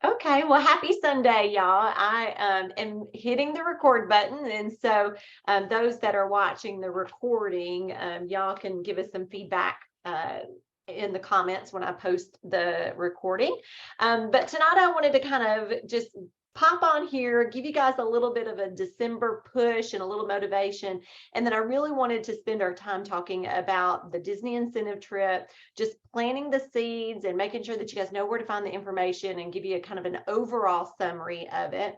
Okay, well, happy Sunday, y'all. I am hitting the record button. And so those that are watching the recording, y'all can give us some feedback in the comments when I post the recording. But tonight I wanted to kind of just pop on here, give you guys a little bit of a December push and a little motivation. And then I really wanted to spend our time talking about the Disney incentive trip, just planting the seeds and making sure that you guys know where to find the information and give you a kind of an overall summary of it.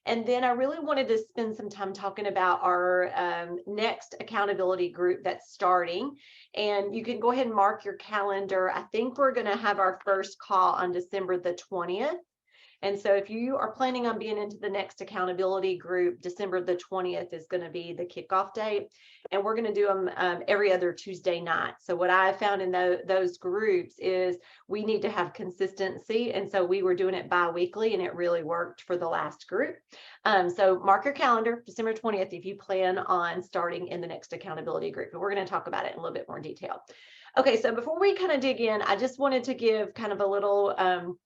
And then I really wanted to spend some time talking about our next accountability group that's starting. And you can go ahead and mark your calendar. I think we're going to have our first call on December the 20th. And so if you are planning on being into the next accountability group, December the 20th is going to be the kickoff date. And we're going to do them every other Tuesday night. So what I found in those groups is we need to have consistency. And so we were doing it bi-weekly, and it really worked for the last group. So mark your calendar, December 20th, if you plan on starting in the next accountability group. And we're going to talk about it in a little bit more detail. Okay, so before we kind of dig in, I just wanted to give kind of a little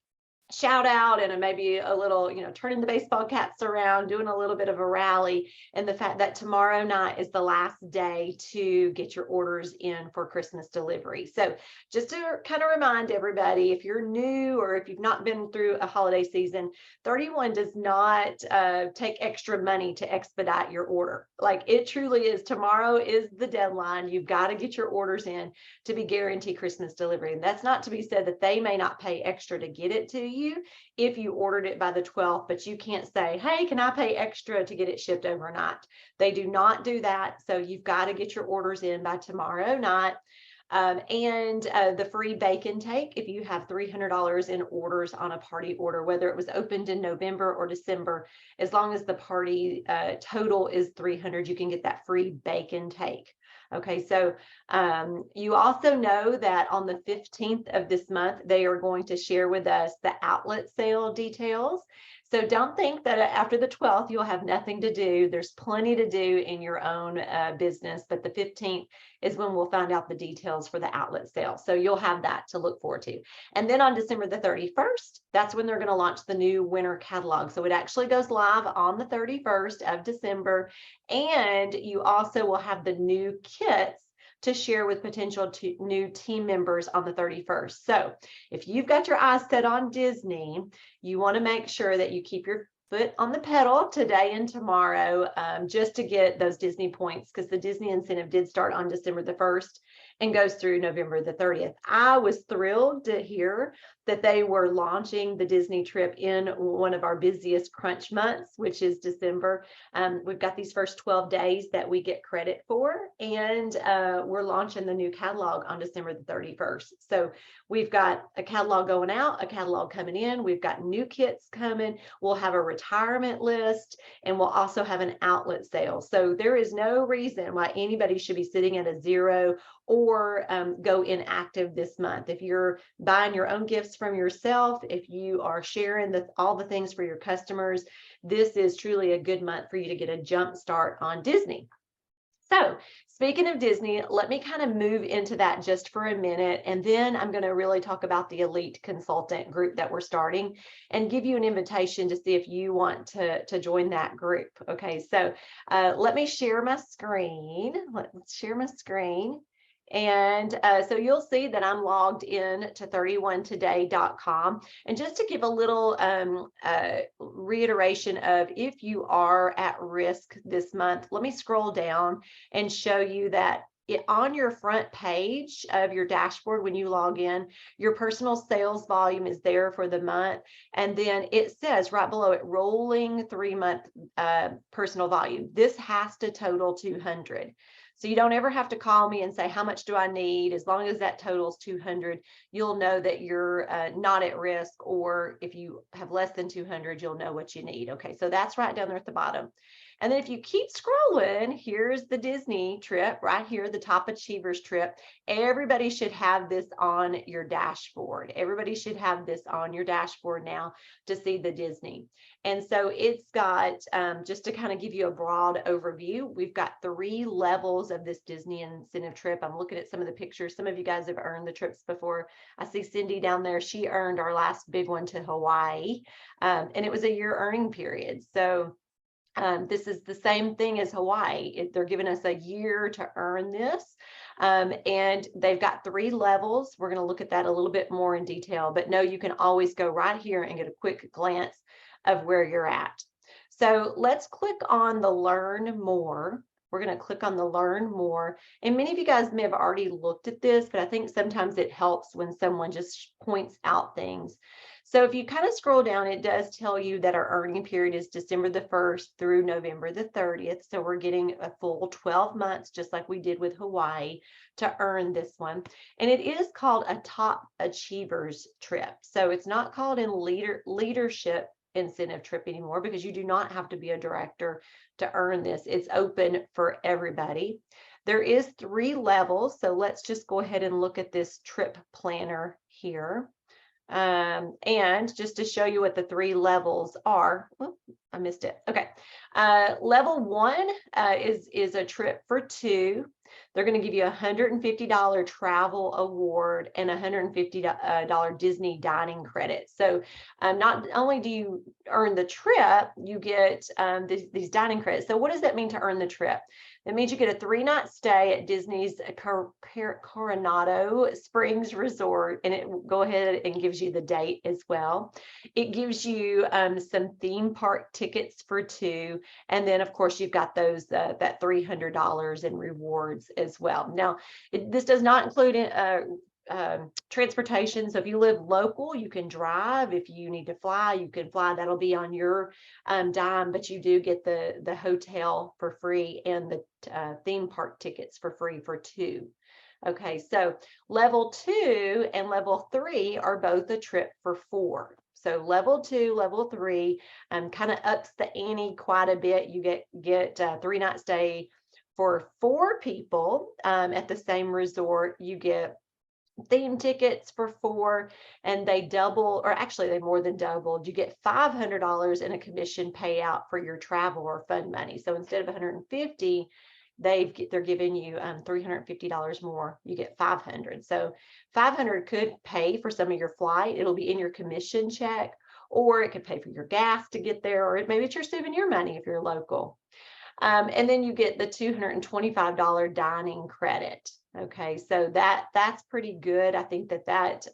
shout out and maybe a little, turning the baseball caps around, doing a little bit of a rally, and the fact that tomorrow night is the last day to get your orders in for Christmas delivery. So just to kind of remind everybody, if you're new or if you've not been through a holiday season, 31 does not take extra money to expedite your order. Like, it truly is, tomorrow is the deadline. You've got to get your orders in to be guaranteed Christmas delivery. And that's not to be said that they may not pay extra to get it to you if you ordered it by the 12th, but you can't say, hey, can I pay extra to get it shipped overnight? They do not do that. So you've got to get your orders in by tomorrow night. And the free bacon take, if you have $300 in orders on a party order, whether it was opened in November or December, as long as the party total is 300, you can get that free bacon take. Okay, so you also know that on the 15th of this month, they are going to share with us the outlet sale details. So don't think that after the 12th, you'll have nothing to do. There's plenty to do in your own business, but the 15th is when we'll find out the details for the outlet sale. So you'll have that to look forward to. And then on December the 31st, that's when they're going to launch the new winter catalog. So it actually goes live on the 31st of December. And you also will have the new kits to share with potential new team members on the 31st. So if you've got your eyes set on Disney, you want to make sure that you keep your foot on the pedal today and tomorrow, just to get those Disney points, because the Disney incentive did start on December the 1st and goes through November the 30th. I was thrilled to hear that they were launching the Disney trip in one of our busiest crunch months, which is December. We've got these first 12 days that we get credit for, and we're launching the new catalog on December the 31st. So we've got a catalog going out, a catalog coming in. We've got new kits coming. We'll have a retirement list, and we'll also have an outlet sale. So there is no reason why anybody should be sitting at a zero or go inactive this month. If you're buying your own gifts from yourself, if you are sharing all the things for your customers, this is truly a good month for you to get a jump start on Disney. So speaking of Disney, let me kind of move into that just for a minute, and then I'm going to really talk about the elite consultant group that we're starting and give you an invitation to see if you want to join that group. Okay, so let me share my screen. Let's share my screen. And so you'll see that I'm logged in to 31today.com. And just to give a little reiteration of, if you are at risk this month, let me scroll down and show you that on your front page of your dashboard, when you log in, your personal sales volume is there for the month. And then it says right below it, rolling 3-month personal volume. This has to total 200. So you don't ever have to call me and say, how much do I need? As long as that totals 200, you'll know that you're not at risk, or if you have less than 200, you'll know what you need. Okay, so that's right down there at the bottom. And then if you keep scrolling, here's the Disney trip right here, the top achievers trip. Everybody should have this on your dashboard. Everybody should have this on your dashboard now to see the Disney. And so it's got, just to kind of give you a broad overview, we've got 3 levels of this Disney incentive trip. I'm looking at some of the pictures. Some of you guys have earned the trips before. I see Cindy down there. She earned our last big one to Hawaii, and it was a year earning period. So this is the same thing as Hawaii. They're giving us a year to earn this. And they've got 3 levels. We're going to look at that a little bit more in detail, but no, you can always go right here and get a quick glance of where you're at. So let's click on the Learn More. We're going to click on the Learn More. And many of you guys may have already looked at this, but I think sometimes it helps when someone just points out things. So if you kind of scroll down, it does tell you that our earning period is December the 1st through November the 30th. So we're getting a full 12 months, just like we did with Hawaii, to earn this one. And it is called a top achievers trip. So it's not called a leadership incentive trip anymore, because you do not have to be a director to earn this. It's open for everybody. There is 3 levels. So let's just go ahead and look at this trip planner here. And just to show you what the 3 levels are, I missed it. Okay. Level 1 is a trip for 2. They're going to give you a $150 travel award and a $150 Disney dining credit. So not only do you earn the trip, you get these dining credits. So what does that mean to earn the trip? That means you get a 3-night stay at Disney's Coronado Springs Resort, and it will go ahead and gives you the date as well. It gives you some theme park tickets for 2, and then of course you've got those that $300 in rewards as well. Now, this does not include transportation. So if you live local, you can drive. If you need to fly, you can fly. That'll be on your dime, but you do get the hotel for free and the theme park tickets for free for 2. Okay, so level 2 and level 3 are both a trip for 4. So level 2, level 3 kind of ups the ante quite a bit. You get a 3-night stay for 4 people at the same resort. You get theme tickets for 4, and they double, or actually they more than doubled. You get $500 in a commission payout for your travel or fund money. So instead of $150, they're giving you $350 more. You get $500. So $500 could pay for some of your flight. It'll be in your commission check, or it could pay for your gas to get there, or maybe it's your souvenir money if you're local. And then you get the $225 dining credit. Okay, so that's pretty good. I think that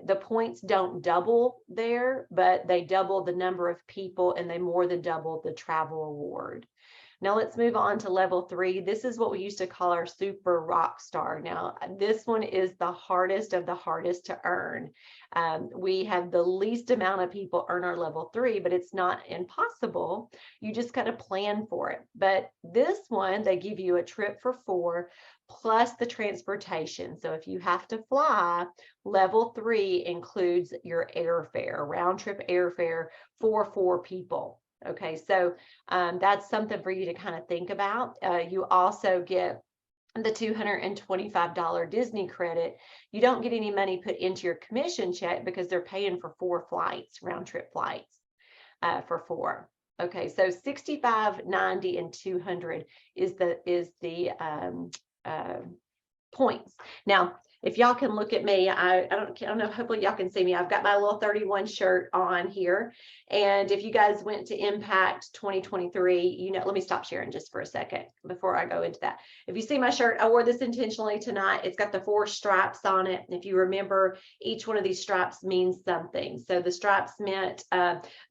the points don't double there, but they double the number of people, and they more than double the travel award. Now let's move on to level 3. This is what we used to call our super rock star. Now this one is the hardest of the hardest to earn. We have the least amount of people earn our level 3, but it's not impossible. You just got to plan for it. But this one, they give you a trip for 4 plus the transportation. So if you have to fly, level 3 includes your airfare, round trip airfare for 4 people. Okay, so that's something for you to kind of think about. You also get the $225 Disney credit. You don't get any money put into your commission check because they're paying for 4 flights, round trip flights for 4. Okay, so 65, 90, and 200 is the points. Now, if y'all can look at me, I don't know, hopefully y'all can see me. I've got my little 31 shirt on here. And if you guys went to Impact 2023, let me stop sharing just for a second before I go into that. If you see my shirt, I wore this intentionally tonight. It's got the 4 stripes on it. And if you remember, each one of these stripes means something. So the stripes meant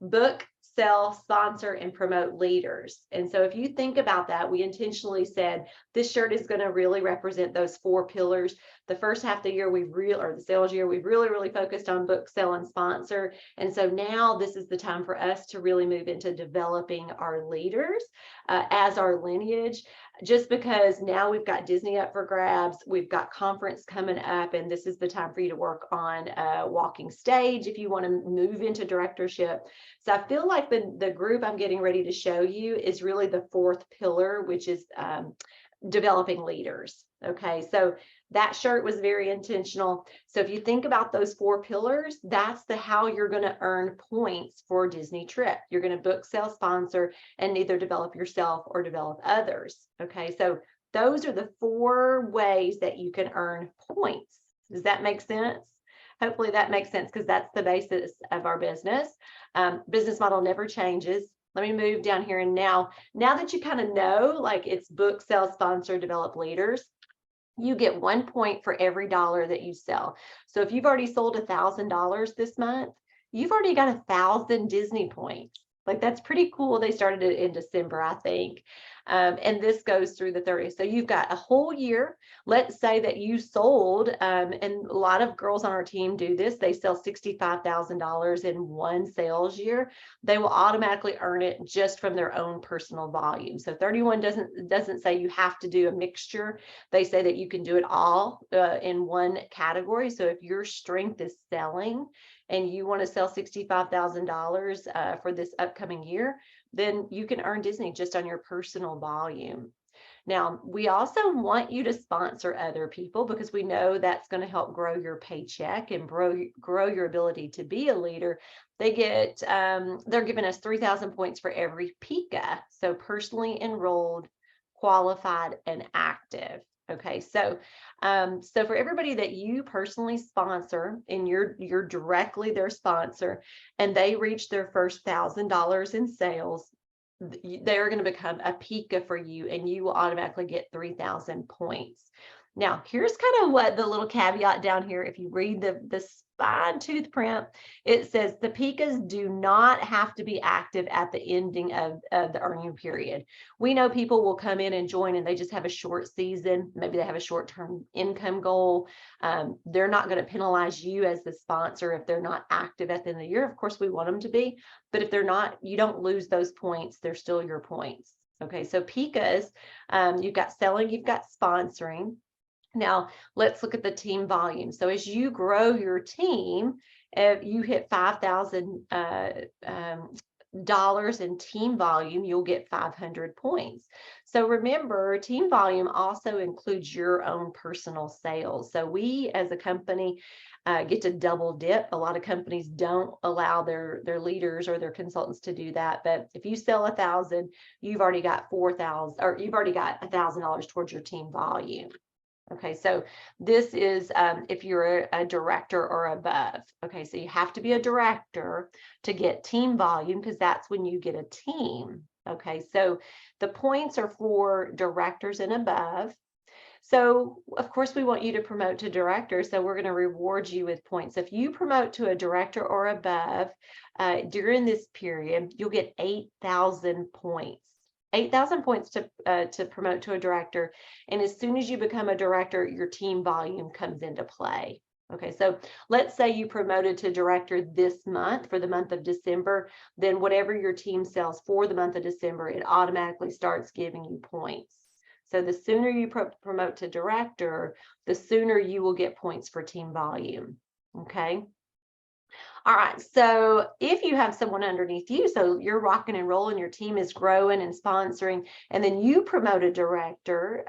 book, sell, sponsor, and promote leaders. And so if you think about that, we intentionally said this shirt is going to really represent those 4 pillars. the first half of the year, or the sales year, we've really focused on book, sell, and sponsor. And so now this is the time for us to really move into developing our leaders as our lineage, just because now we've got Disney up for grabs, we've got conference coming up, and this is the time for you to work on walking stage if you want to move into directorship. So I feel like the group I'm getting ready to show you is really the fourth pillar, which is developing leaders. Okay, so that shirt was very intentional. So if you think about those 4 pillars, that's how you're going to earn points for Disney trip. You're going to book, sell, sponsor, and either develop yourself or develop others. Okay, so those are the 4 ways that you can earn points. Does that make sense? Hopefully that makes sense, because that's the basis of our business. Business model never changes. Let me move down here. And now that you kind of know, like, it's book, sell, sponsor, develop leaders, you get 1 point for every dollar that you sell. So if you've already sold $1,000 this month, you've already got 1,000 Disney points. Like, that's pretty cool. They started it in December, I think. And this goes through the 30th. So you've got a whole year. Let's say that you sold, and a lot of girls on our team do this. They sell $65,000 in one sales year. They will automatically earn it just from their own personal volume. So 31 doesn't say you have to do a mixture. They say that you can do it all in one category. So if your strength is selling and you want to sell $65,000 for this upcoming year, then you can earn Disney just on your personal volume. Now, we also want you to sponsor other people, because we know that's going to help grow your paycheck and grow your ability to be a leader. They're giving us 3,000 points for every PICA. So personally enrolled, qualified, and active. Okay, so for everybody that you personally sponsor and you're directly their sponsor, and they reach their first $1,000 in sales, they're going to become a PICA for you, and you will automatically get 3,000 points. Now, here's kind of what the little caveat down here. If you read the fine tooth print, it says the PICAs do not have to be active at the ending of the earning period. We know people will come in and join and they just have a short season. Maybe they have a short-term income goal. They're not going to penalize you as the sponsor if they're not active at the end of the year. Of course, we want them to be, but if they're not, you don't lose those points. They're still your points. Okay, so PICAs, you've got selling, you've got sponsoring. Now, let's look at the team volume. So as you grow your team, if you hit $5,000 in team volume, you'll get 500 points. So remember, team volume also includes your own personal sales. So we as a company get to double dip. A lot of companies don't allow their leaders or their consultants to do that. But if you sell 1,000, you've already got 4,000, or you've already got $1,000 towards your team volume. Okay, so this is if you're a director or above. Okay, so you have to be a director to get team volume, because that's when you get a team. Okay, so the points are for directors and above. So of course we want you to promote to director, so we're going to reward you with points. If you promote to a director or above during this period, you'll get 8,000 points. 8,000 points to promote to a director. And as soon as you become a director, your team volume comes into play. Okay, so let's say you promoted to director this month for the month of December, then whatever your team sells for the month of December, it automatically starts giving you points. So the sooner you promote to director, the sooner you will get points for team volume. Okay. All right, so if you have someone underneath you, so you're rocking and rolling, your team is growing and sponsoring, and then you promote a director,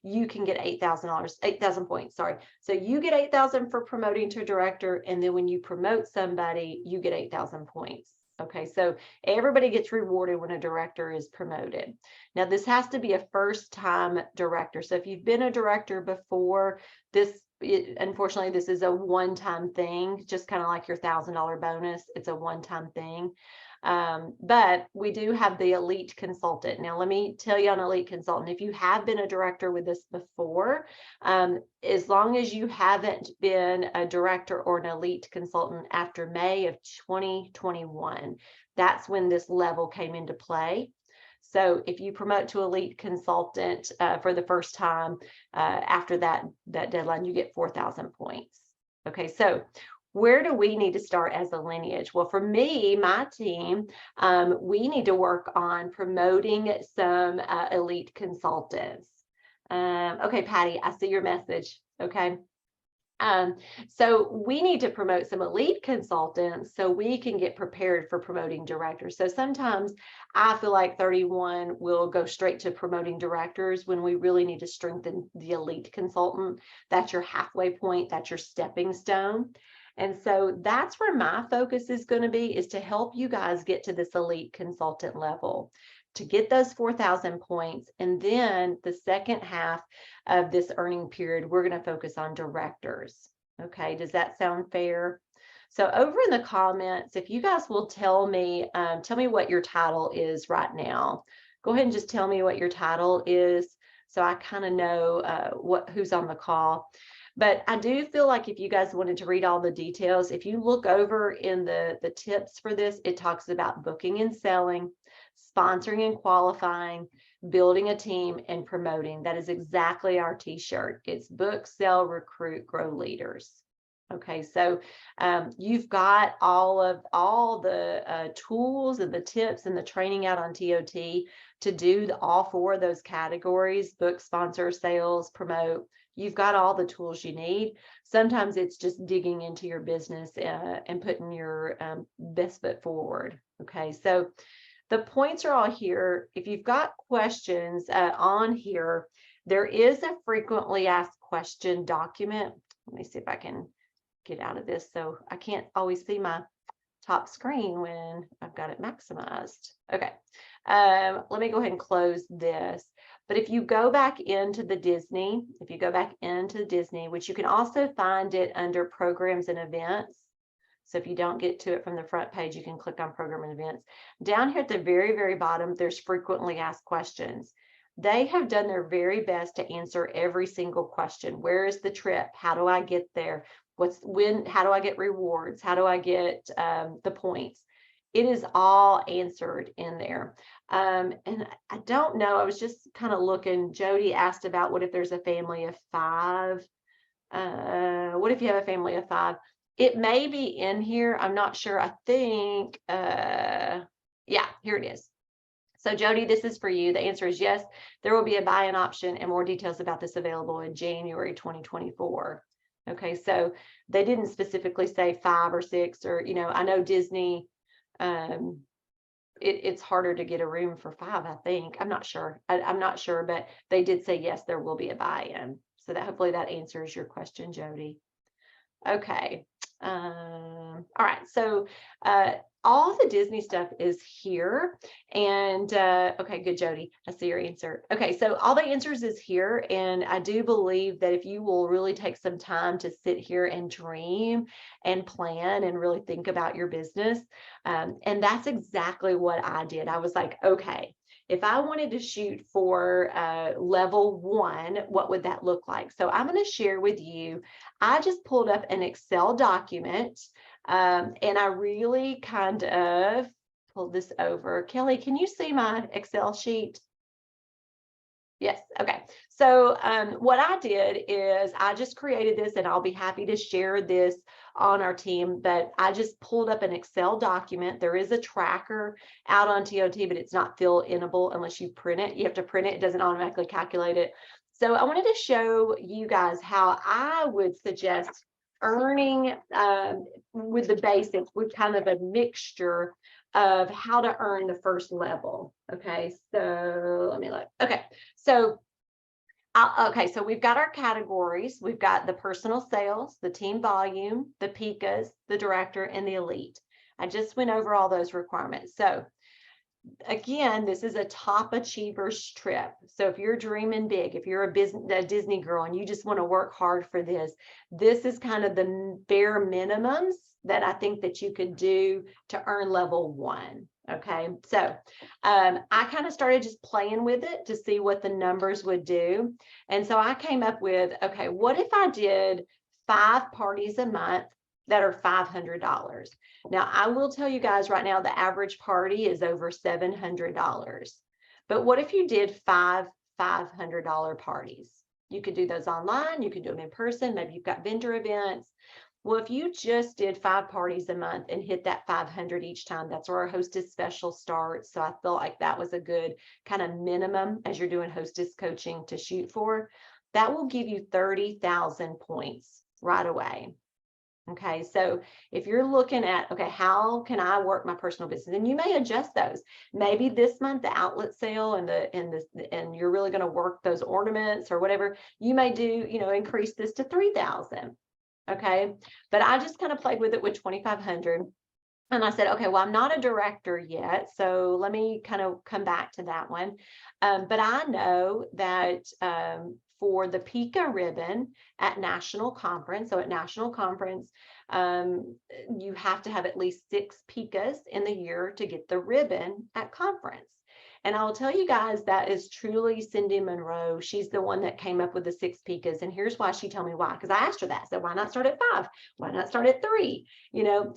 you can get $8,000 points, sorry. So you get 8,000 for promoting to a director, and then when you promote somebody, you get 8,000 points. Okay, so everybody gets rewarded when a director is promoted. Now, this has to be a first-time director. So if you've been a director before, unfortunately, this is a one-time thing, just kind of like your $1,000 bonus. It's a one-time thing. But we do have the elite consultant. Now, let me tell you on elite consultant, if you have been a director with this before, as long as you haven't been a director or an elite consultant after May of 2021, that's when this level came into play. So if you promote to elite consultant for the first time, after that deadline, you get 4,000 points. Okay, so where do we need to start as a lineage? Well, for me, my team, we need to work on promoting some elite consultants. Okay, Patty, I see your message. Okay. So we need to promote some elite consultants so we can get prepared for promoting directors. So sometimes I feel like 31 will go straight to promoting directors when we really need to strengthen the elite consultant. That's your halfway point. That's your stepping stone. And so that's where my focus is going to be, is to help you guys get to this elite consultant level, to get those 4,000 points. And then the second half of this earning period, we're going to focus on directors. Okay, does that sound fair? So over in the comments, if you guys will tell me what your title is right now. Go ahead and just tell me what your title is, so I kind of know who's on the call. But I do feel like if you guys wanted to read all the details, if you look over in the tips for this, it talks about booking and selling, sponsoring and qualifying, building a team, and promoting. That is exactly our t-shirt. It's book, sell, recruit, grow leaders. Okay, so you've got all the tools and the tips and the training out on TOT to do all four of those categories: book, sponsor, sales, promote. You've got all the tools you need. Sometimes it's just digging into your business and putting your best foot forward. Okay, so the points are all here. If you've got questions on here, there is a frequently asked question document. Let me see if I can get out of this. So I can't always see my top screen when I've got it maximized. Okay, let me go ahead and close this. But if you go back into the Disney, which you can also find it under programs and events. So if you don't get to it from the front page, you can click on program and events. Down here at the very, very bottom, there's frequently asked questions. They have done their very best to answer every single question. Where is the trip? How do I get there? How do I get rewards? How do I get the points? It is all answered in there. And I don't know, I was just kind of looking. Jody asked about what if there's a family of 5? What if you have a family of 5? It may be in here. I'm not sure. I think, yeah, here it is. So Jody, this is for you. The answer is yes, there will be a buy-in option and more details about this available in January 2024. Okay, so they didn't specifically say 5 or 6, or, I know Disney, it's harder to get a room for 5, I think. I'm not sure. I'm not sure, but they did say yes, there will be a buy-in. So that hopefully that answers your question, Jody. Okay. All right. So all the Disney stuff is here. And okay, good, Jody. I see your answer. Okay, so all the answers is here. And I do believe that if you will really take some time to sit here and dream and plan and really think about your business, and that's exactly what I did. I was like, okay, if I wanted to shoot for level 1, what would that look like? So I'm going to share with you, I just pulled up an Excel document, and I really kind of pulled this over. Kelly, can you see my Excel sheet? Yes. Okay. So what I did is I just created this, and I'll be happy to share this on our team, but I just pulled up an Excel document. There is a tracker out on TOT, but it's not fill-inable unless you print it. You have to print it. It doesn't automatically calculate it. So I wanted to show you guys how I would suggest earning with the basics, with kind of a mixture of how to earn the first level. Okay, so let me look. Okay, so so we've got our categories. We've got the personal sales, the team volume, the PICAs, the director, and the elite. I just went over all those requirements. So again, this is a top achievers trip. So if you're dreaming big, if you're a Disney girl and you just want to work hard for this, this is kind of the bare minimums that I think that you could do to earn level 1. Okay, so I kind of started just playing with it to see what the numbers would do. And so I came up with, okay, what if I did 5 parties a month that are $500? Now, I will tell you guys right now, the average party is over $700. But what if you did five $500 parties? You could do those online, you could do them in person, maybe you've got vendor events. Well, if you just did 5 parties a month and hit that 500 each time, that's where our hostess special starts. So I felt like that was a good kind of minimum as you're doing hostess coaching to shoot for. That will give you 30,000 points right away. Okay, so if you're looking at, okay, how can I work my personal business? And you may adjust those. Maybe this month the outlet sale and you're really going to work those ornaments or whatever. You may do, increase this to 3,000. Okay, but I just kind of played with it with 2,500. And I said, okay, well, I'm not a director yet, so let me kind of come back to that one. But I know that for the PICA ribbon at national conference, so at national conference, you have to have at least 6 PICAs in the year to get the ribbon at conference. And I'll tell you guys, that is truly Cindy Monroe. She's the one that came up with the 6 PICAs. And here's why she told me why, because I asked her that. So why not start at 5? Why not start at 3?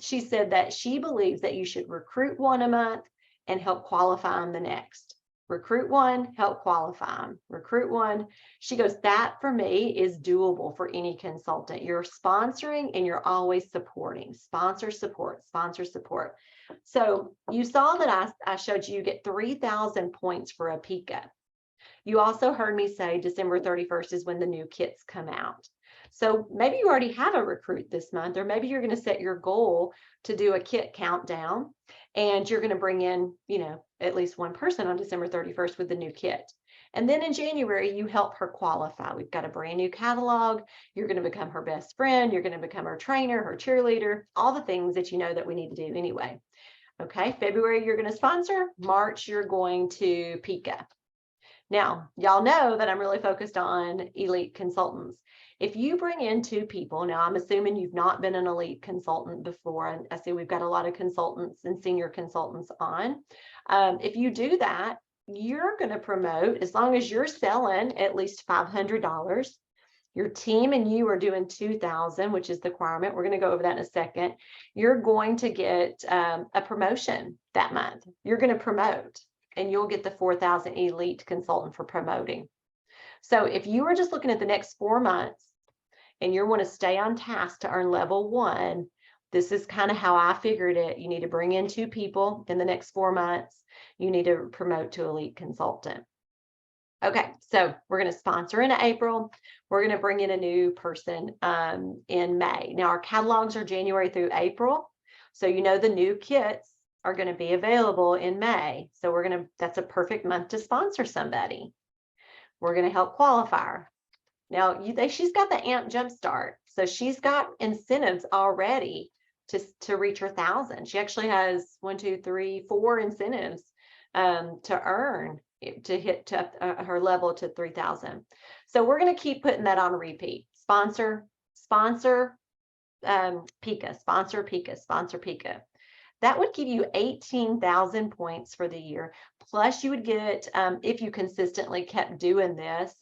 She said that she believes that you should recruit one a month and help qualify them the next. Recruit one, help qualify them. Recruit one. She goes, that for me is doable for any consultant. You're sponsoring and you're always supporting. Sponsor, support, sponsor, support. So you saw that I showed you get 3,000 points for a PICA. You also heard me say December 31st is when the new kits come out. So maybe you already have a recruit this month, or maybe you're going to set your goal to do a kit countdown and you're going to bring in, at least one person on December 31st with the new kit. And then in January, you help her qualify. We've got a brand new catalog. You're going to become her best friend. You're going to become her trainer, her cheerleader, all the things that you know that we need to do anyway. Okay, February, you're going to sponsor. March, you're going to PICA. Now, y'all know that I'm really focused on elite consultants. If you bring in 2 people, now I'm assuming you've not been an elite consultant before, and I see we've got a lot of consultants and senior consultants on. If you do that, you're going to promote, as long as you're selling at least $500, your team and you are doing 2,000, which is the requirement. We're going to go over that in a second. You're going to get a promotion that month. You're going to promote, and you'll get the 4,000 elite consultant for promoting. So if you are just looking at the next 4 months and you want to stay on task to earn level 1, this is kind of how I figured it. You need to bring in 2 people in the next 4 months. You need to promote to elite consultant. Okay, so we're going to sponsor in April. We're going to bring in a new person in May. Now our catalogs are January through April. So the new kits are going to be available in May. So that's a perfect month to sponsor somebody. We're going to help qualify her. Now she's got the AMP Jumpstart. So she's got incentives already to reach her 1,000. She actually has 1, 2, 3, 4 incentives to earn to hit her level to 3,000. So we're going to keep putting that on repeat. Sponsor PICA, sponsor PICA, sponsor PICA. That would give you 18,000 points for the year. Plus you would get, if you consistently kept doing this,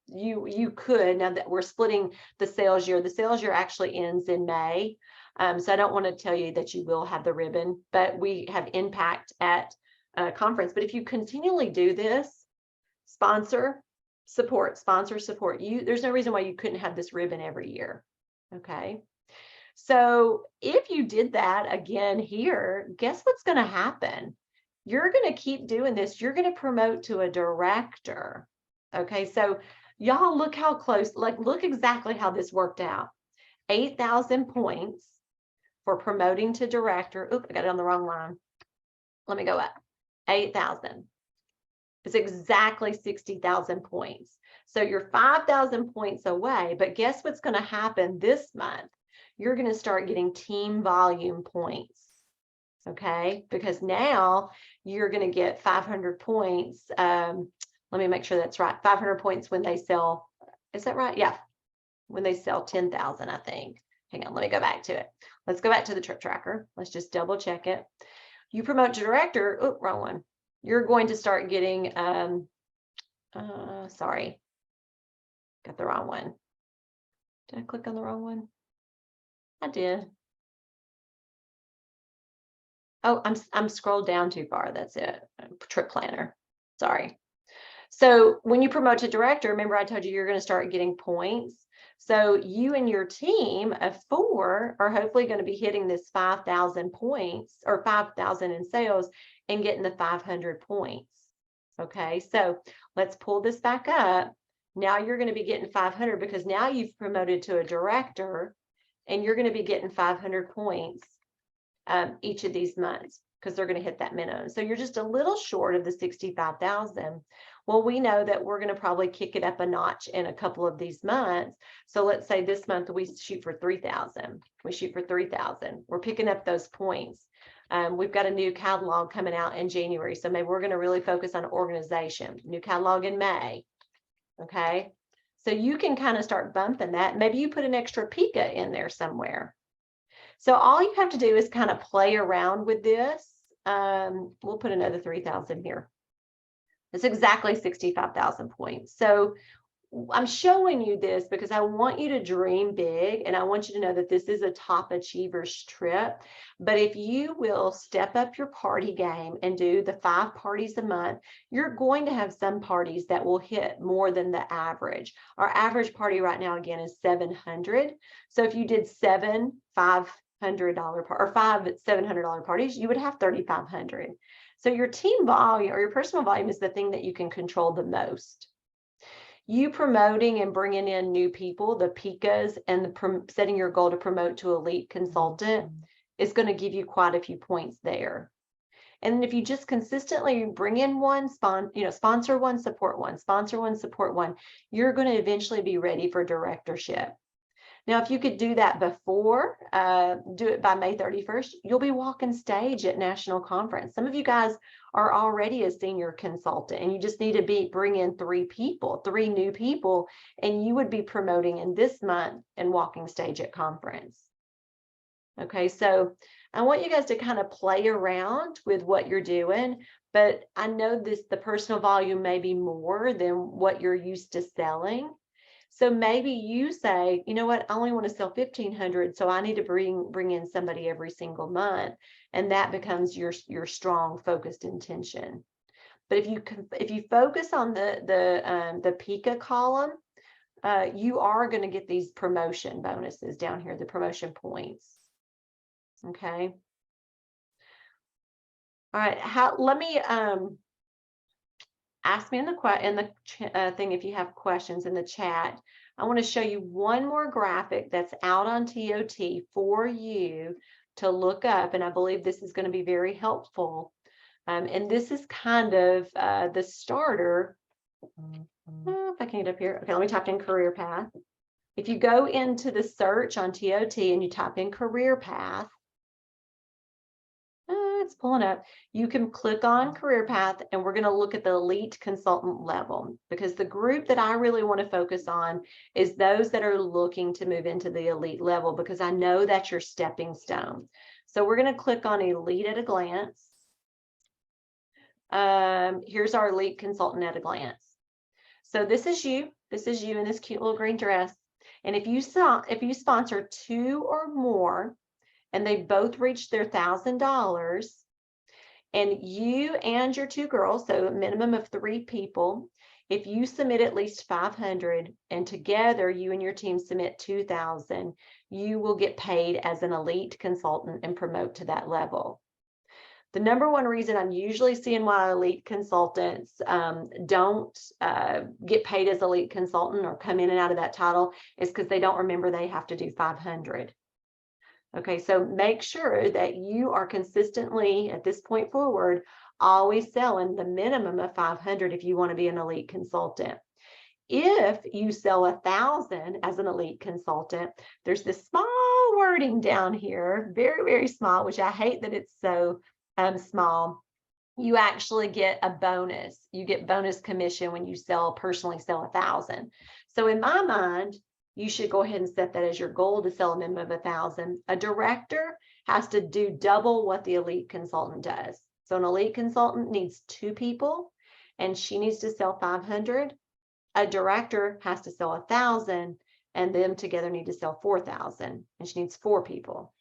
you could, now that we're splitting the sales year actually ends in May. So I don't want to tell you that you will have the ribbon, but we have impact at conference. But if you continually do this, sponsor, support, there's no reason why you couldn't have this ribbon every year. Okay. So if you did that again here, guess what's going to happen? You're going to keep doing this. You're going to promote to a director. Okay. So y'all look how close, look exactly how this worked out. 8,000 points for promoting to director. Oop, I got it on the wrong line. Let me go up. 8,000. It's exactly 60,000 points. So you're 5,000 points away, but guess what's going to happen this month? You're going to start getting team volume points. Okay, because now you're going to get 500 points. Let me make sure that's right. 500 points when they sell. Is that right? Yeah. When they sell 10,000, I think. Hang on, let me go back to it. Let's go back to the trip tracker. Let's just double check it. You promote to director. Oh, wrong one. You're going to start getting, sorry, got the wrong one. Did I click on the wrong one? I did. Oh, I'm scrolled down too far. That's it. Trip planner. Sorry. So when you promote to director, remember I told you you're going to start getting points. So you and your team of 4 are hopefully going to be hitting this 5,000 points or 5,000 in sales and getting the 500 points. Okay, so let's pull this back up. Now you're going to be getting 500 because now you've promoted to a director and you're going to be getting 500 points each of these months because they're going to hit that minimum. So you're just a little short of the 65,000. Well, we know that we're going to probably kick it up a notch in a couple of these months. So let's say this month we shoot for 3,000. We shoot for 3,000. We're picking up those points. We've got a new catalog coming out in January. So maybe we're going to really focus on organization. New catalog in May. Okay. So you can kind of start bumping that. Maybe you put an extra Pika in there somewhere. So all you have to do is kind of play around with this. We'll put another 3,000 here. It's exactly 65,000 points. So I'm showing you this because I want you to dream big and I want you to know that this is a top achievers trip. But if you will step up your party game and do the 5 parties a month, you're going to have some parties that will hit more than the average. Our average party right now, again, is 700. So if you did 7 $500 or 5 $700 parties, you would have 3,500. So your team volume or your personal volume is the thing that you can control the most. You promoting and bringing in new people, the Pikas, and setting your goal to promote to elite consultant is going to give you quite a few points there. And if you just consistently bring in one, sponsor one, support one, sponsor one, support one, you're going to eventually be ready for directorship. Now, if you could do that before, do it by May 31st, you'll be walking stage at national conference. Some of you guys are already a senior consultant and you just need to bring in 3 new people, and you would be promoting in this month and walking stage at conference. Okay, so I want you guys to kind of play around with what you're doing, but I know the personal volume may be more than what you're used to selling. So maybe you say, you know what, I only want to sell 1,500, so I need to bring in somebody every single month, and that becomes your strong focused intention. But if you focus on the Pika column, you are going to get these promotion bonuses down here, the promotion points. Okay. All right. Let me ask me in the thing if you have questions in the chat. I want to show you one more graphic that's out on TOT for you to look up, and I believe this is going to be very helpful. And this is kind of the starter. If I can get up here. Okay, let me type in career path. If you go into the search on TOT and you type in career path, it's pulling up. You can click on career path, and we're going to look at the elite consultant level, because the group that I really want to focus on is those that are looking to move into the elite level, because I know that's your stepping stone. So we're going to click on elite at a glance. Here's our elite consultant at a glance. So this is you in this cute little green dress. And if you sponsor 2 or more, and they both reached their $1,000, and you and your 2 girls, so a minimum of 3 people, if you submit at least 500 and together you and your team submit 2,000, you will get paid as an elite consultant and promote to that level. The number one reason I'm usually seeing why elite consultants don't get paid as elite consultant or come in and out of that title is because they don't remember they have to do 500. Okay, so make sure that you are consistently, at this point forward, always selling the minimum of 500 if you want to be an elite consultant. If you sell 1,000 as an elite consultant, there's this small wording down here, very, very small, which I hate that it's so small. You actually get a bonus. You get bonus commission when you personally sell 1,000. So in my mind, you should go ahead and set that as your goal to sell a minimum of 1,000. A director has to do double what the elite consultant does. So an elite consultant needs 2 people and she needs to sell 500. A director has to sell 1,000 and them together need to sell 4,000, and she needs 4 people.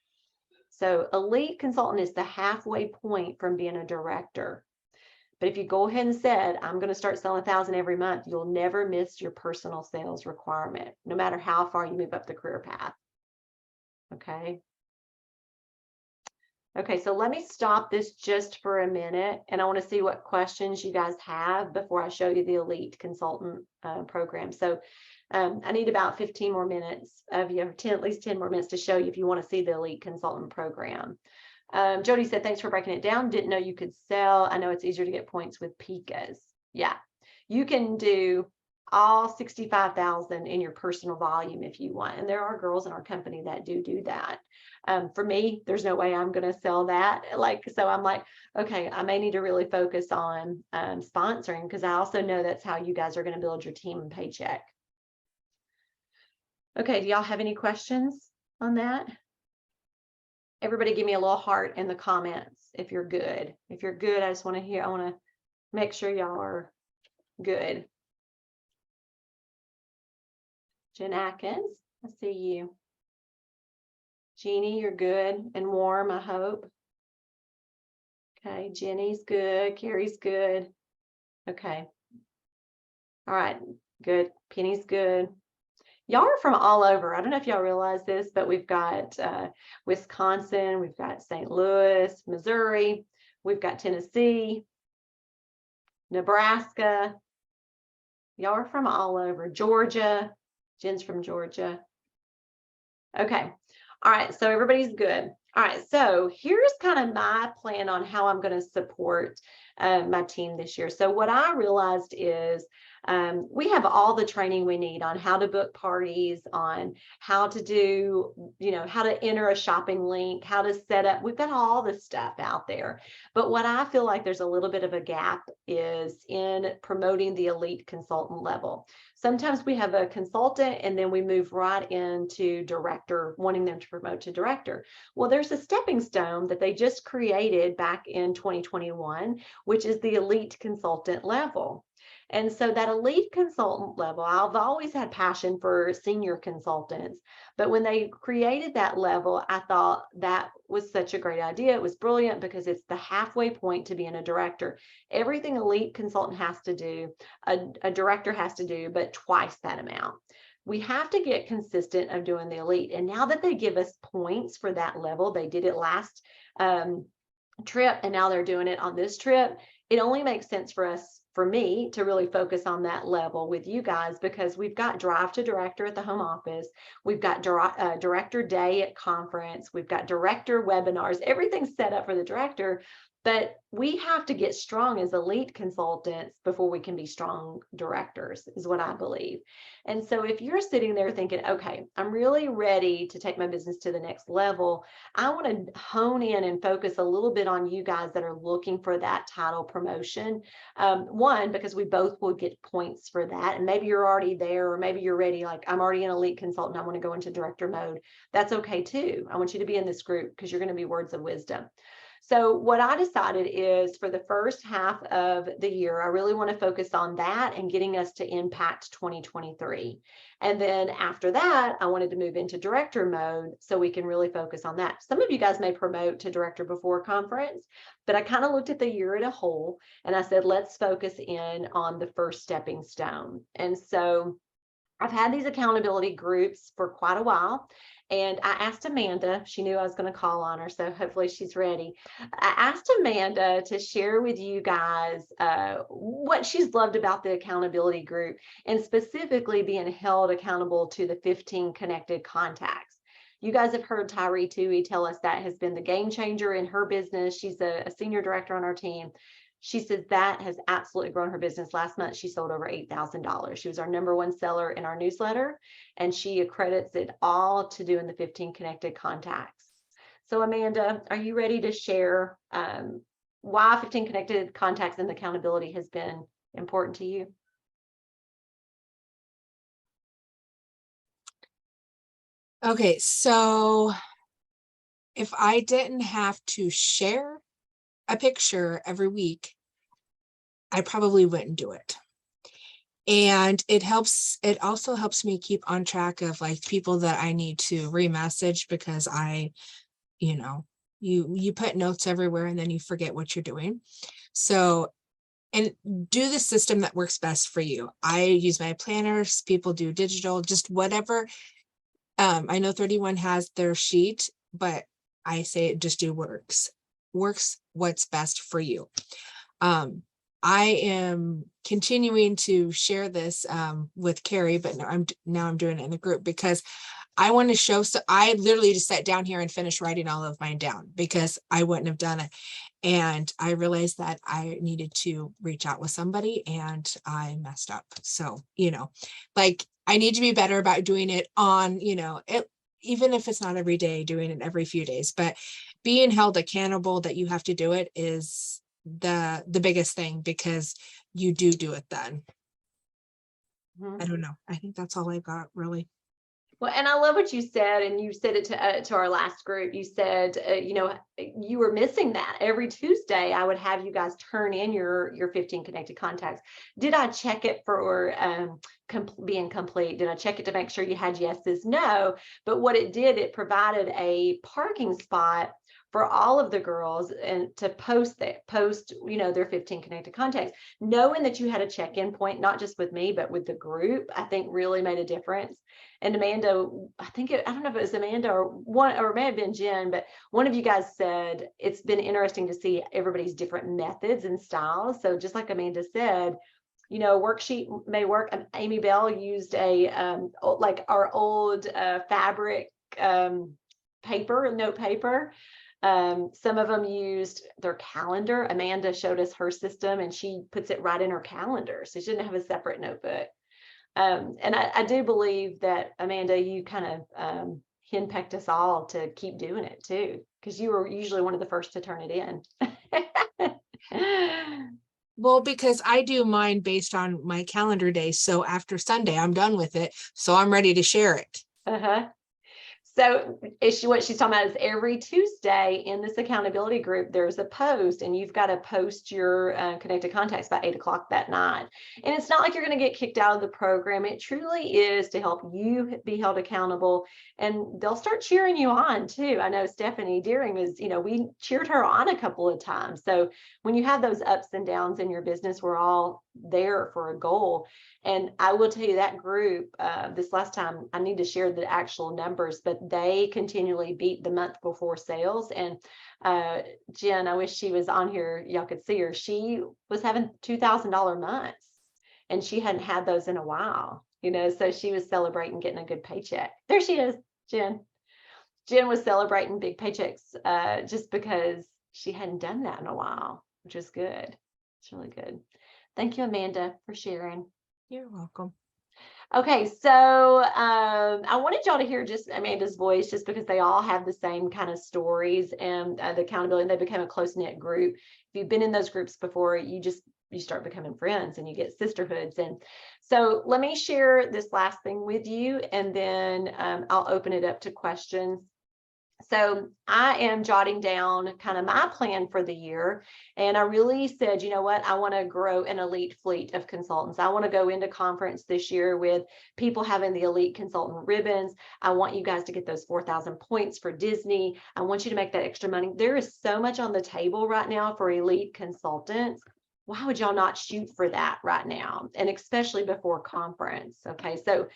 So elite consultant is the halfway point from being a director. But if you go ahead and said, I'm going to start selling 1,000 every month, you'll never miss your personal sales requirement, no matter how far you move up the career path. Okay. Okay, so let me stop this just for a minute, and I want to see what questions you guys have before I show you the Elite Consultant program. So I need about 15 more minutes of you, at least 10 more minutes to show you if you want to see the Elite Consultant program. Jody said, thanks for breaking it down. Didn't know you could sell. I know it's easier to get points with PICAs. Yeah, you can do all 65,000 in your personal volume if you want. And there are girls in our company that do that. For me, there's no way I'm going to sell that. So I'm like, okay, I may need to really focus on sponsoring, because I also know that's how you guys are going to build your team and paycheck. Okay, do y'all have any questions on that? Everybody give me a little heart in the comments if you're good. If you're good, I want to make sure y'all are good. Jen Atkins, I see you. Jeannie, you're good and warm, I hope. Okay, Jenny's good. Carrie's good. Okay. All right, good. Penny's good. Y'all are from all over. I don't know if y'all realize this, but we've got Wisconsin, we've got St. Louis, Missouri, we've got Tennessee, Nebraska. Y'all are from all over. Georgia. Jen's from Georgia. Okay. All right. So everybody's good. All right. So here's kind of my plan on how I'm going to support my team this year. So what I realized is we have all the training we need on how to book parties, on how to do, how to enter a shopping link, how to set up. We've got all this stuff out there. But what I feel like there's a little bit of a gap is in promoting the elite consultant level. Sometimes we have a consultant and then we move right into director, wanting them to promote to director. Well, there's a stepping stone that they just created back in 2021, which is the elite consultant level. And so that elite consultant level, I've always had passion for senior consultants, but when they created that level, I thought that was such a great idea. It was brilliant because it's the halfway point to being a director. Everything elite consultant has to do, a director has to do, but twice that amount. We have to get consistent of doing the elite. And now that they give us points for that level, they did it last trip, and now they're doing it on this trip. It only makes sense for me to really focus on that level with you guys, because we've got Drive to Director at the home office. We've got Director Day at conference. We've got director webinars. Everything's set up for the director, but we have to get strong as elite consultants before we can be strong directors, is what I believe. And so if you're sitting there thinking, okay, I'm really ready to take my business to the next level, I want to hone in and focus a little bit on you guys that are looking for that title promotion. One, because we both will get points for that. And maybe you're already there, or maybe you're ready, like I'm already an elite consultant, I want to go into director mode. That's okay too. I want you to be in this group because you're going to be words of wisdom. So what I decided is, for the first half of the year, I really want to focus on that and getting us to impact 2023. And then after that, I wanted to move into director mode so we can really focus on that. Some of you guys may promote to director before conference, but I kind of looked at the year as a whole and I said, let's focus in on the first stepping stone. And so I've had these accountability groups for quite a while. And I asked Amanda, she knew I was going to call on her, so hopefully she's ready. I asked Amanda to share with you guys what she's loved about the accountability group, and specifically being held accountable to the 15 connected contacts. You guys have heard Tyree Tui tell us that has been the game changer in her business. She's a senior director on our team. She says that has absolutely grown her business. Last month, she sold over $8,000. She was our #1 seller in our newsletter, and she accredits it all to doing the 15 connected contacts. So Amanda, are you ready to share why 15 connected contacts and accountability has been important to you? Okay, so if I didn't have to share a picture every week, I probably wouldn't do it. And it also helps me keep on track of like people that I need to remessage, because you put notes everywhere and then you forget what you're doing. So and do the system that works best for you. I use my planners, people do digital, just whatever. I know 31 has their sheet, but I say just do works what's best for you. I am continuing to share this with Carrie, but now I'm doing it in the group because I want to show. So I literally just sat down here and finished writing all of mine down because I wouldn't have done it. And I realized that I needed to reach out with somebody and I messed up. So, like I need to be better about doing it on, even if it's not every day, doing it every few days, but being held accountable that you have to do it is the biggest thing, because you do it then. I don't know. I think that's all I've got, really. Well, and I love what you said, and you said it to our last group. You said, you were missing that. Every Tuesday, I would have you guys turn in your 15 connected contacts. Did I check it for being complete? Did I check it to make sure you had yeses? No. But what it did, it provided a parking spot for all of the girls and to post their 15 connected contacts, knowing that you had a check-in point, not just with me, but with the group, I think really made a difference. And Amanda, I don't know if it was Amanda or it may have been Jen, but one of you guys said it's been interesting to see everybody's different methods and styles. So just like Amanda said, worksheet may work. Amy Bell used like our old fabric paper, note paper. Some of them used their calendar. Amanda showed us her system and she puts it right in her calendar. So she didn't have a separate notebook. And I do believe that, Amanda, you kind of henpecked us all to keep doing it too, because you were usually one of the first to turn it in. Well, because I do mine based on my calendar day. So after Sunday, I'm done with it. So I'm ready to share it. Uh-huh. So what she's talking about is every Tuesday in this accountability group, there's a post, and you've got to post your connected contacts by 8 o'clock that night. And it's not like you're going to get kicked out of the program. It truly is to help you be held accountable, and they'll start cheering you on too. I know Stephanie Deering was, we cheered her on a couple of times. So when you have those ups and downs in your business, we're all there for a goal. And I will tell you that group, this last time, I need to share the actual numbers, but they continually beat the month before sales. And Jen, I wish she was on here, y'all could see her. She was having $2,000 months, and she hadn't had those in a while, so she was celebrating getting a good paycheck. There she is, Jen. Jen was celebrating big paychecks just because she hadn't done that in a while, which is good. It's really good. Thank you, Amanda, for sharing. You're welcome. Okay, so I wanted y'all to hear just Amanda's voice, just because they all have the same kind of stories and the accountability. And they became a close-knit group. If you've been in those groups before, you start becoming friends and you get sisterhoods. And so let me share this last thing with you, and then I'll open it up to questions. So I am jotting down kind of my plan for the year. And I really said, you know what, I want to grow an elite fleet of consultants. I want to go into conference this year with people having the elite consultant ribbons. I want you guys to get those 4,000 points for Disney. I want you to make that extra money. There is so much on the table right now for elite consultants. Why would y'all not shoot for that right now? And especially before conference. Okay, so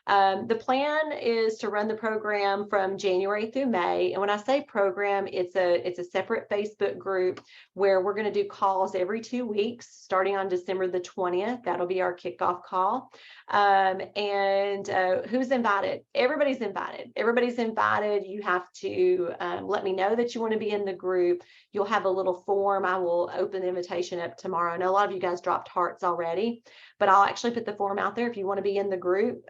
the plan is to run the program from January through May. And when I say program, it's a separate Facebook group where we're going to do calls every 2 weeks, starting on December the 20th. That'll be our kickoff call. And who's invited? Everybody's invited. Everybody's invited. You have to let me know that you want to be in the group. You'll have a little form. I will open the invitation up tomorrow. I know a lot of you guys dropped hearts already, but I'll actually put the form out there. If you want to be in the group,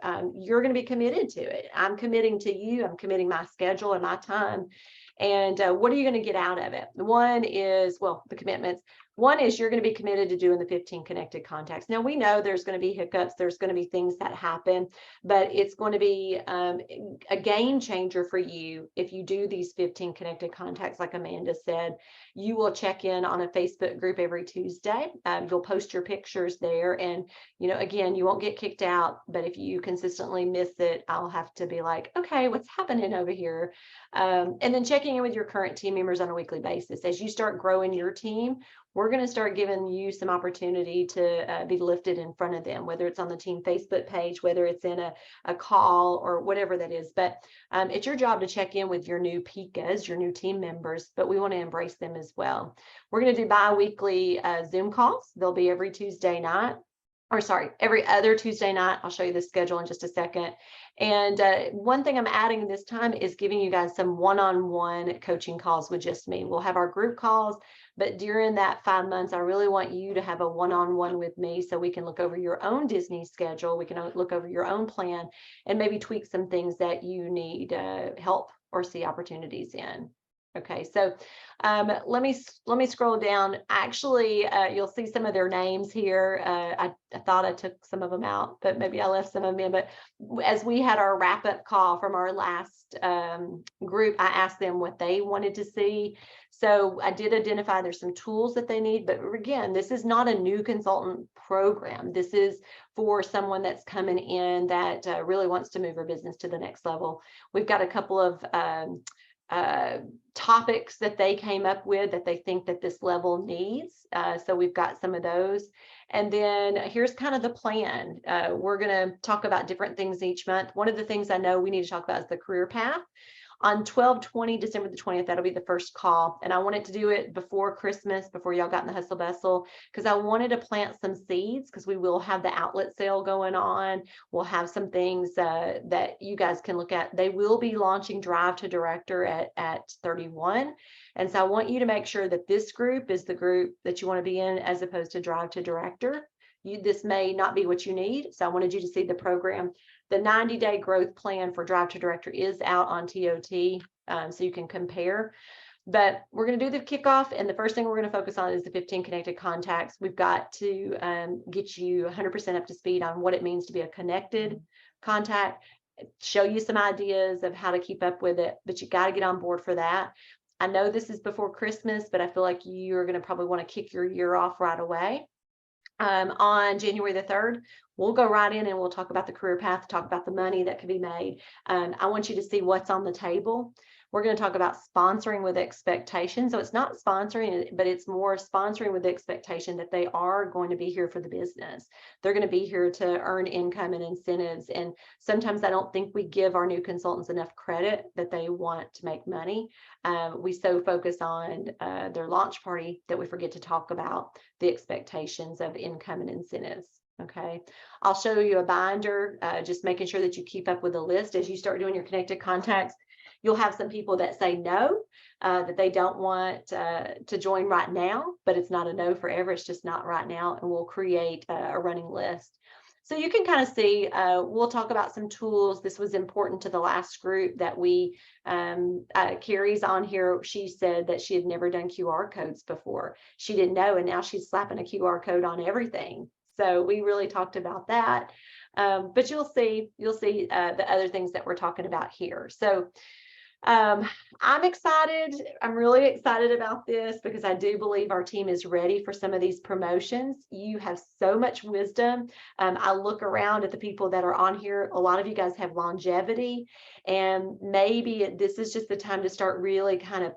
you're going to be committed to it. I'm committing to you. I'm committing my schedule and my time. And what are you going to get out of it? One is, the commitments. One is you're going to be committed to doing the 15 connected contacts. Now, we know there's going to be hiccups. There's going to be things that happen, but it's going to be a game changer for you if you do these 15 connected contacts. Like Amanda said, you will check in on a Facebook group every Tuesday. You'll post your pictures there. And, again, you won't get kicked out, but if you consistently miss it, I'll have to be like, okay, what's happening over here? And then checking in with your current team members on a weekly basis. As you start growing your team, we're going to start giving you some opportunity to be lifted in front of them, whether it's on the team Facebook page, whether it's in a call or whatever that is. But it's your job to check in with your new PICAs, your new team members, but we want to embrace them as well. We're going to do bi-weekly Zoom calls. They'll be every Tuesday night. Or sorry, every other Tuesday night. I'll show you the schedule in just a second. And one thing I'm adding this time is giving you guys some one-on-one coaching calls with just me. We'll have our group calls, but during that 5 months, I really want you to have a one-on-one with me so we can look over your own Disney schedule. We can look over your own plan and maybe tweak some things that you need help or see opportunities in. Okay, so let me scroll down. Actually, you'll see some of their names here. I thought I took some of them out, but maybe I left some of them in. But as we had our wrap-up call from our last group, I asked them what they wanted to see. So I did identify there's some tools that they need. But again, this is not a new consultant program. This is for someone that's coming in that really wants to move her business to the next level. We've got a couple of topics that they came up with that they think that this level needs. So we've got some of those. And then here's kind of the plan. We're going to talk about different things each month. One of the things I know we need to talk about is the career path. On 12/20, December the 20th, that'll be the first call. And I wanted to do it before Christmas, before y'all got in the hustle bustle, because I wanted to plant some seeds, because we will have the outlet sale going on. We'll have some things that you guys can look at. They will be launching Drive to Director at 31. And so I want you to make sure that this group is the group that you want to be in, as opposed to Drive to Director. This may not be what you need. So I wanted you to see the program. The 90-day growth plan for Drive to Director is out on TOT, so you can compare. But we're going to do the kickoff, and the first thing we're going to focus on is the 15 connected contacts. We've got to get you 100% up to speed on what it means to be a connected contact, show you some ideas of how to keep up with it, but you got to get on board for that. I know this is before Christmas, but I feel like you're going to probably want to kick your year off right away. On January the 3rd, we'll go right in and we'll talk about the career path, talk about the money that can be made. I want you to see what's on the table. We're going to talk about sponsoring with expectation. So it's not sponsoring, but it's more sponsoring with the expectation that they are going to be here for the business. They're going to be here to earn income and incentives. And sometimes I don't think we give our new consultants enough credit that they want to make money. We so focus on their launch party that we forget to talk about the expectations of income and incentives. Okay, I'll show you a binder, just making sure that you keep up with the list as you start doing your connected contacts. You'll have some people that say no, that they don't want to join right now, but it's not a no forever. It's just not right now. And we'll create a running list. So you can kind of see, we'll talk about some tools. This was important to the last group that we, Carrie's on here. She said that she had never done QR codes before. She didn't know, and now she's slapping a QR code on everything. So we really talked about that. But you'll see the other things that we're talking about here. So I'm excited. I'm really excited about this because I do believe our team is ready for some of these promotions. You have so much wisdom. I look around at the people that are on here. A lot of you guys have longevity, and maybe this is just the time to start really kind of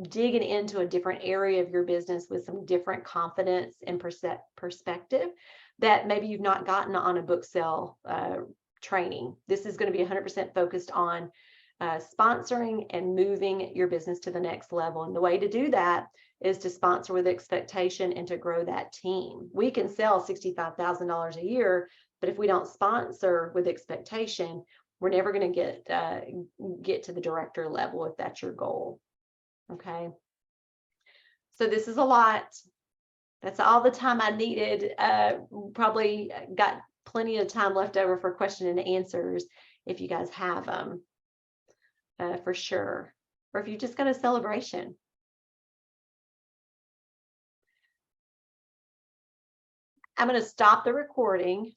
digging into a different area of your business with some different confidence and perspective that maybe you've not gotten on a book sale training. This is going to be 100% focused on sponsoring and moving your business to the next level. And the way to do that is to sponsor with expectation and to grow that team. We can sell $65,000 a year, but if we don't sponsor with expectation, we're never going to get to the director level if that's your goal. Okay. So this is a lot. That's all the time I needed. Probably got plenty of time left over for question and answers if you guys have them. For sure, or if you just got a celebration. I'm going to stop the recording